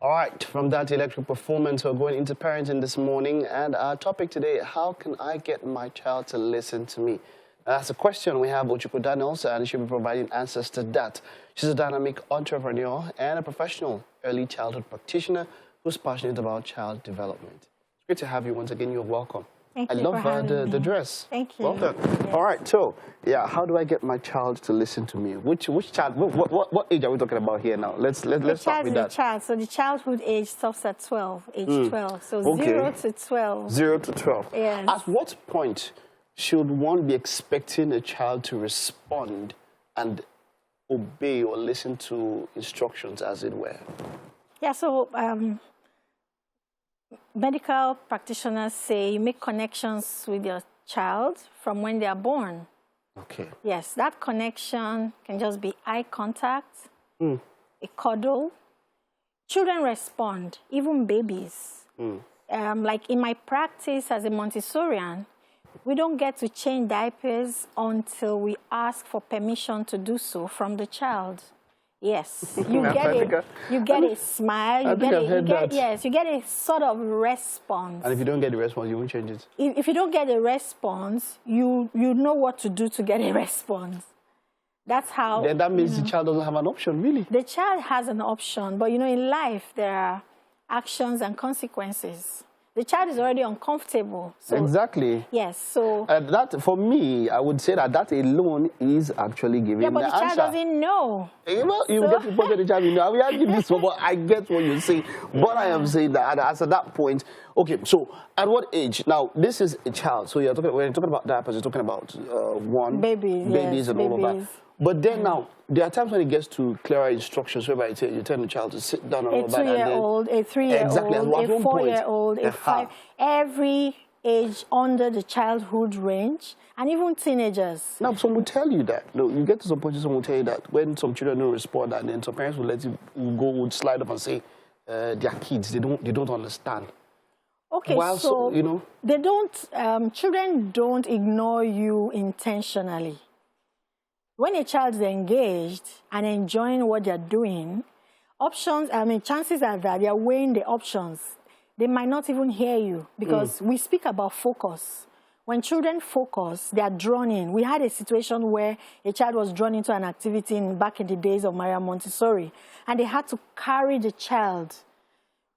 All right, from that electric performance, we're going into parenting this morning. And our topic today, how can I get my child to listen to me? That's a question we have with Prudence Daniels, and she'll be providing answers to that. She's a dynamic entrepreneur and a professional early childhood practitioner who's passionate about child development. It's great to have you once again. You're welcome. Thank I you love for having the me. dress. Thank you. Well done. Yes. All right, so, yeah, how do I get my child to listen to me? Which child, what age are we talking about here now? Let's start with that. The child, so the childhood age stops at 12, age 12. So Okay. 0 to 12. 0 to 12. Yes. At what point should one be expecting a child to respond and obey or listen to instructions, as it were? Yeah, so medical practitioners say you make connections with your child from when they are born. Okay. Yes, that connection can just be eye contact, a cuddle. Children respond, even babies. Like in my practice as a Montessorian, we don't get to change diapers until we ask for permission to do so from the child. Yes, you get a smile, you get a sort of response. And if you don't get the response, you won't change it? If you don't get a response, you know what to do to get a response. That's how... Then that means the child doesn't have an option, really? The child has an option, but in life, there are actions and consequences. The child is already uncomfortable. So, exactly. Yes, so... that, for me, I would say that alone is actually giving the answer. Yeah, but the child doesn't know. Well, you get to put the child in. I will argue this one, but I get what you say. But I am saying that as at that point, okay, so at what age? Now, this is a child. So when you're talking about diapers, you're talking about babies yes, and all of that. But then now, there are times when it gets to clearer instructions, whereby you tell the child to sit down and all that. A 2-year-old, a 3-year-old, exactly, a 4-year-old, a 5, every age under the childhood range, and even teenagers. Now, some will tell you that. No, you get to some point, someone will tell you that when some children don't respond, and then some parents will let you go, would slide up and say, they are kids, they don't understand. Okay, While so they don't, children don't ignore you intentionally. When a child is engaged and enjoying what they're doing, chances are that they're weighing the options. They might not even hear you because we speak about focus. When children focus, they are drawn in. We had a situation where a child was drawn into an activity back in the days of Maria Montessori, and they had to carry the child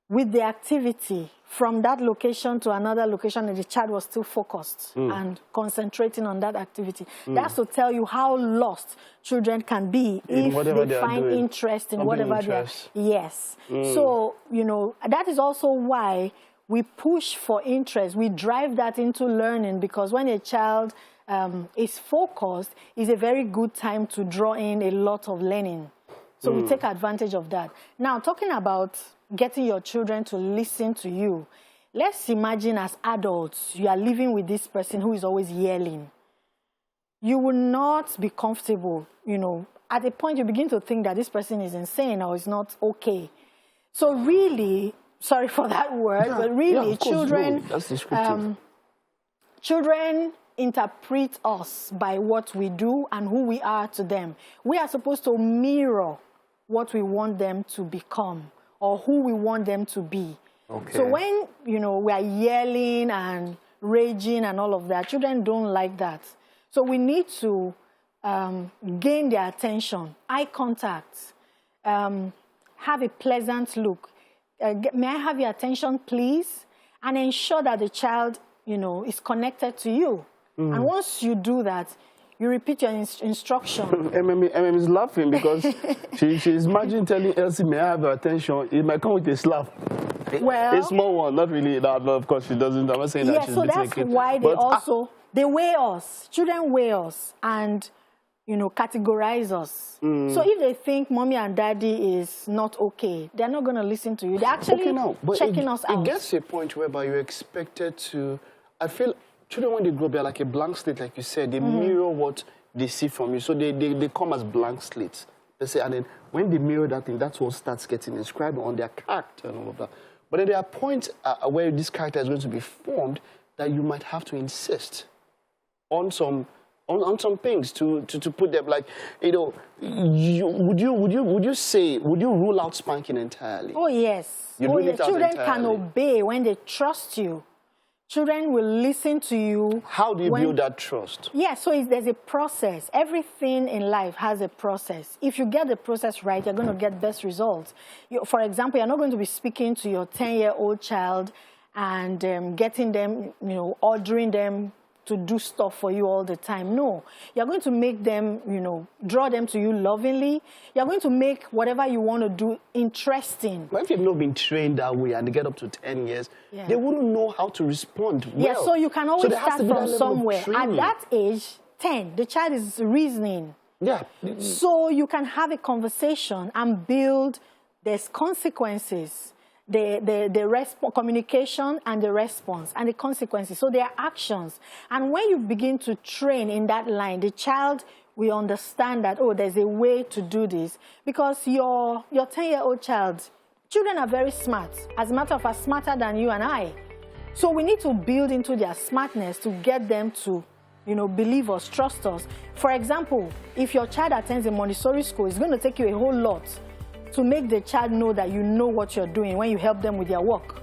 with the activity from that location to another location, and the child was still focused and concentrating on that activity. That's to tell you how lost children can be if they find interest in whatever they are. Yes. So, that is also why we push for interest. We drive that into learning, because when a child is focused, it's a very good time to draw in a lot of learning. So we take advantage of that. Now, talking about getting your children to listen to you, let's imagine as adults, you are living with this person who is always yelling. You will not be comfortable, At a point, you begin to think that this person is insane or is not okay. So really, sorry for that word, but really, children interpret us by what we do and who we are to them. We are supposed to mirror what we want them to become or who we want them to be. Okay. So when, we are yelling and raging and all of that, children don't like that. So we need to gain their attention, eye contact, have a pleasant look. May I have your attention, please? And ensure that the child, is connected to you. And once you do that, you repeat your instruction. MM is laughing because she's imagining telling Elsie, may I have your attention? It might come with a slap. Well, a small one, not really. No, of course, she doesn't. I'm not saying that she's so that's why they weigh us. Children weigh us and, categorize us. So if they think mommy and daddy is not okay, they're not going to listen to you. They're actually checking us out. It gets to a point whereby you're expected to, I feel, children, when they grow up, they're like a blank slate, like you said. They mirror what they see from you. So they come as blank slates. They say, and then when they mirror that thing, that's what starts getting inscribed on their character and all of that. But then there are points where this character is going to be formed that you might have to insist on some on some things to put them, like, you know, would you rule out spanking entirely? Oh yes. Children can obey when they trust you. Children will listen to you. How do you build that trust? Yeah, so there's a process. Everything in life has a process. If you get the process right, you're going to get best results. For example, you're not going to be speaking to your 10-year-old child and getting them, you know, ordering them to do stuff for you all the time. No, you're going to make them, you know, draw them to you lovingly. You're going to make whatever you want to do interesting. But if you've not been trained that way and they get up to 10 years, they wouldn't know how to respond well. Yeah, so you can always start from somewhere. At that age, 10, the child is reasoning. Yeah. So you can have a conversation and build, there's consequences. The communication and the response and the consequences. So there are actions. And when you begin to train in that line, the child will understand that, oh, there's a way to do this. Because your 10-year-old child, children are very smart. As a matter of fact, smarter than you and I. So we need to build into their smartness to get them to, you know, believe us, trust us. For example, if your child attends a Montessori school, it's going to take you a whole lot to make the child know that you know what you're doing when you help them with their work.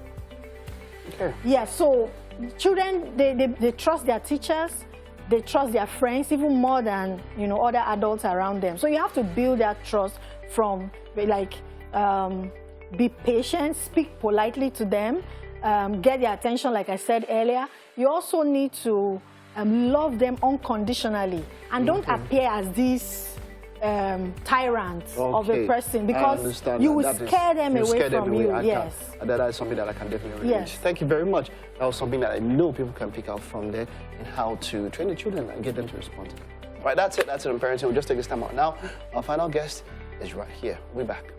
Okay. Yeah, so children, they trust their teachers, they trust their friends even more than, you know, other adults around them. So you have to build that trust from, like, be patient, speak politely to them, get their attention, like I said earlier. You also need to love them unconditionally and don't appear as these tyrant of a person, because you will scare them away from you. Yes. That is something that I can definitely relate. Yes. Thank you very much. That was something that I know people can pick out from there in how to train the children and get them to respond. All right, that's it on parenting. We'll just take this time out now. Our final guest is right here. We'll be back.